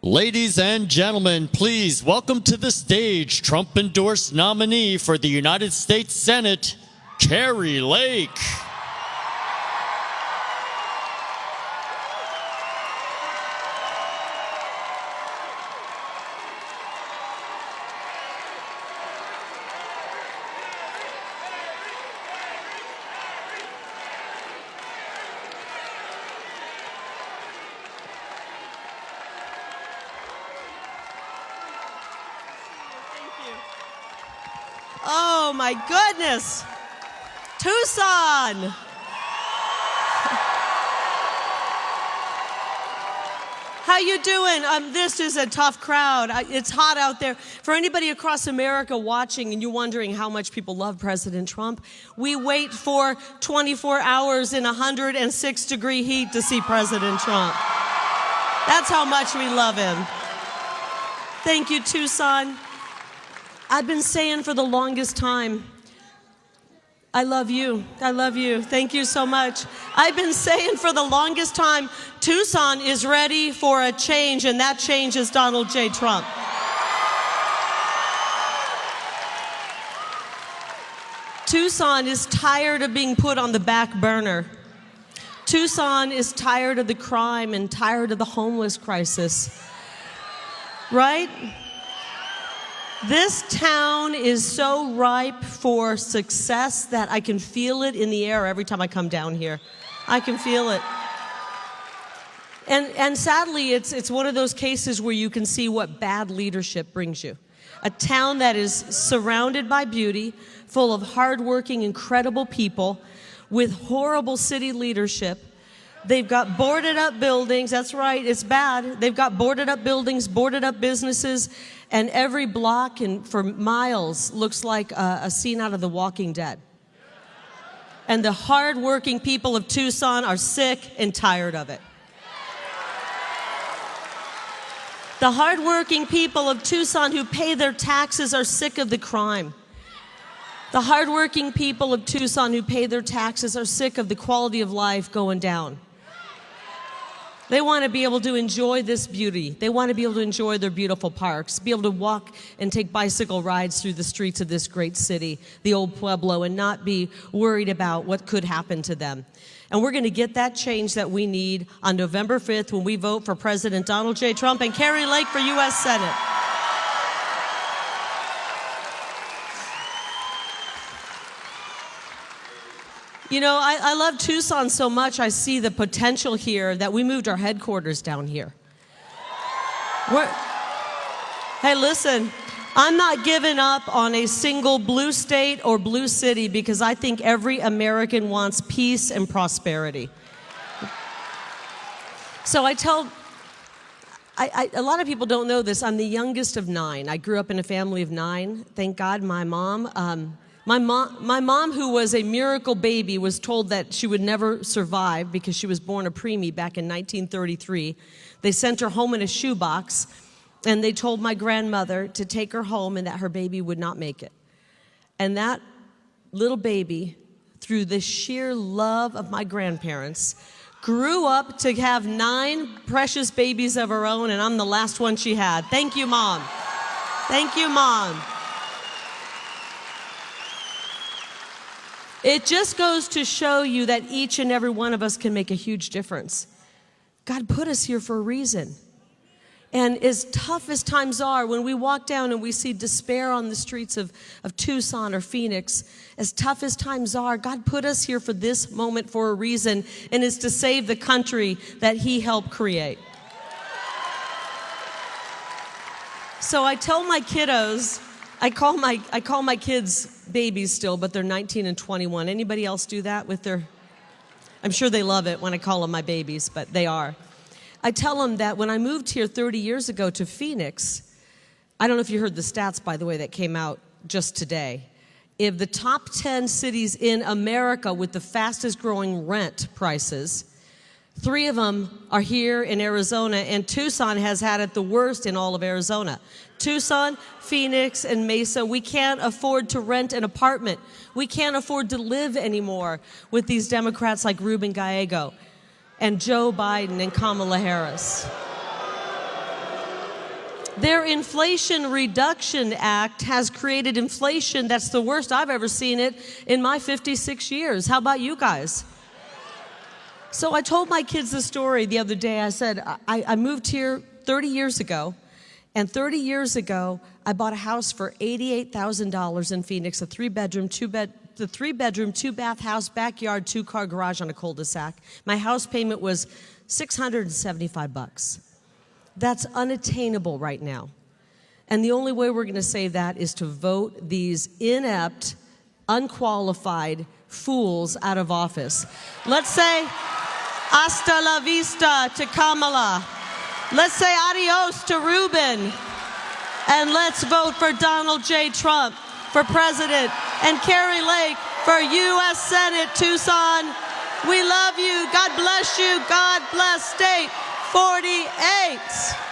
Ladies and gentlemen, please welcome to the stage Trump-endorsed nominee for the United States Senate, Kari Lake. Oh my goodness, Tucson. How you doing? This is a tough crowd. It's hot out there. For anybody across America watching and you're wondering how much people love President Trump, we wait for 24 hours in 106-degree heat to see President Trump. That's how much we love him. Thank you, Tucson. I've been saying for the longest time, I love you. I love you. Thank you so much. I've been saying for the longest time, Tucson is ready for a change, and that change is Donald J. Trump. Tucson is tired of being put on the back burner. Tucson is tired of the crime and tired of the homeless crisis. Right? This town is so ripe for success that I can feel it in the air every time I come down here. I can feel it. And sadly, it's one of those cases where you can see what bad leadership brings you. A town that is surrounded by beauty, full of hardworking, incredible people, with horrible city leadership. They've got boarded up buildings. That's right, it's bad. They've got boarded up buildings, boarded up businesses, and every block and for miles looks like a scene out of The Walking Dead. And the hardworking people of Tucson are sick and tired of it. The hardworking people of Tucson who pay their taxes are sick of the crime. The hardworking people of Tucson who pay their taxes are sick of the quality of life going down. They want to be able to enjoy this beauty. They want to be able to enjoy their beautiful parks, be able to walk and take bicycle rides through the streets of this great city, the old Pueblo, and not be worried about what could happen to them. And we're going to get that change that we need on November 5th when we vote for President Donald J. Trump and Kari Lake for U.S. Senate. You know, I love Tucson so much, I see the potential here that we moved our headquarters down here. Hey, listen, I'm not giving up on a single blue state or blue city because I think every American wants peace and prosperity. So a lot of people don't know this, I'm the youngest of 9. I grew up in a family of 9. Thank God my mom, my mom, who was a miracle baby, was told that she would never survive because she was born a preemie back in 1933. They sent her home in a shoebox, and they told my grandmother to take her home and that her baby would not make it. And that little baby, through the sheer love of my grandparents, grew up to have 9 precious babies of her own, and I'm the last one she had. Thank you, Mom. Thank you, Mom. It just goes to show you that each and every one of us can make a huge difference. God put us here for a reason. And as tough as times are, when we walk down and we see despair on the streets of Tucson or Phoenix, as tough as times are, God put us here for this moment for a reason, and it's to save the country that He helped create. So I tell my kiddos, I call my kids babies still, but they're 19 and 21. Anybody else do that with their? I'm sure they love it when I call them my babies, but they are. I tell them that when I moved here 30 years ago to Phoenix, I don't know if you heard the stats, by the way, that came out just today. If the top 10 cities in America with the fastest growing rent prices, 3 of them are here in Arizona, and Tucson has had it the worst in all of Arizona. Tucson, Phoenix, and Mesa, we can't afford to rent an apartment. We can't afford to live anymore with these Democrats like Ruben Gallego and Joe Biden and Kamala Harris. Their Inflation Reduction Act has created inflation that's the worst I've ever seen it in my 56 years. How about you guys? So I told my kids the story the other day. I said, I moved here 30 years ago, and 30 years ago, I bought a house for $88,000 in Phoenix, a three-bedroom, two-bath house, backyard, two-car garage on a cul-de-sac. My house payment was $675. That's unattainable right now. And the only way we're going to save that is to vote these inept, unqualified fools out of office. Let's say hasta la vista to Kamala. Let's say adios to Reuben. And let's vote for Donald J. Trump for president and Kari Lake for U.S. Senate, Tucson. We love you. God bless you. God bless State 48.